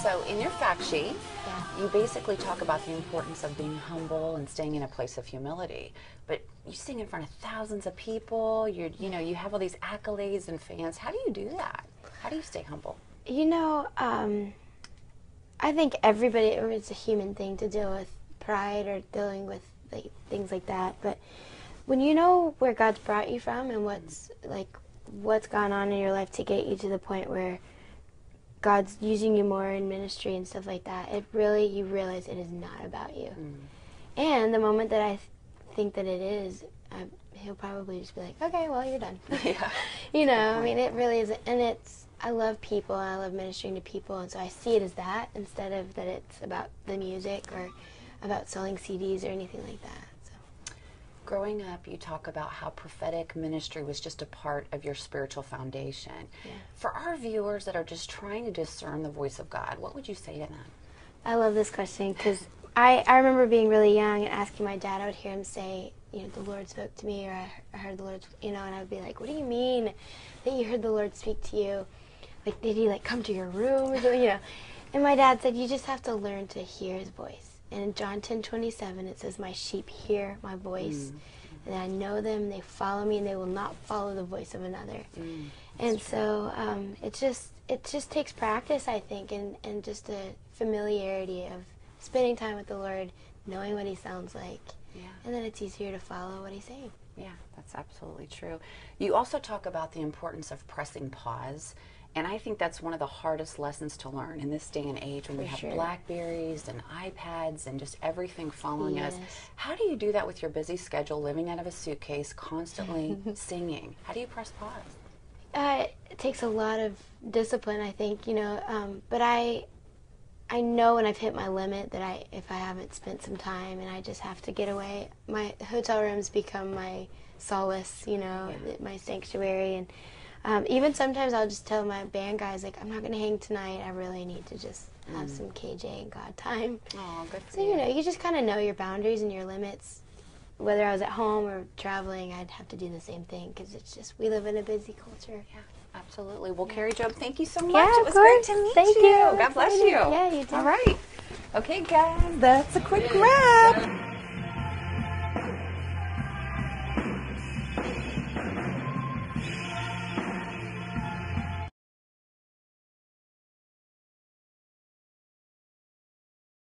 So in your fact sheet, you basically talk about the importance of being humble and staying in a place of humility. But you sing in front of thousands of people. You have all these accolades and fans. How do you do that? How do you stay humble? You know, I think everybody, it's a human thing to deal with pride or dealing with things like that. But when you know where God's brought you from and what's gone on in your life to get you to the point where God's using you more in ministry and stuff like that, you realize it is not about you. And the moment that I think that it is, he'll probably just be like, okay, well, you're done. Yeah. I mean, it really is. And I love people, and I love ministering to people, and so I see it as that instead of that it's about the music or about selling CDs or anything like that. Growing up, you talk about how prophetic ministry was just a part of your spiritual foundation. Yeah. For our viewers that are just trying to discern the voice of God, what would you say to them? I love this question because I remember being really young and asking my dad. I would hear him say, the Lord spoke to me, or I heard the Lord, and I would be like, what do you mean that you heard the Lord speak to you? Like, did he come to your room or something, And my dad said, you just have to learn to hear his voice. And in John 10:27, it says, my sheep hear my voice, and I know them, they follow me, and they will not follow the voice of another. And so it just takes practice, I think, and just a familiarity of spending time with the Lord, knowing what he sounds like, and then it's easier to follow what he's saying. Yeah, that's absolutely true. You also talk about the importance of pressing pause. And I think that's one of the hardest lessons to learn in this day and age when we have Blackberries and iPads and just everything following us. How do you do that with your busy schedule, living out of a suitcase, constantly singing? How do you press pause? It takes a lot of discipline, I think, but I know when I've hit my limit that if I haven't spent some time and I just have to get away, my hotel rooms become my solace, my sanctuary. And even sometimes I'll just tell my band guys, I'm not going to hang tonight. I really need to just have some KJ and God time. Oh, good for you. So, you just kind of know your boundaries and your limits. Whether I was at home or traveling, I'd have to do the same thing because it's just, we live in a busy culture. Yeah, absolutely. Well, Kari Jobe, thank you so much. Yeah, it was great to meet Thank you. God bless you. Yeah, you too. All right. Okay, guys, that's a quick wrap.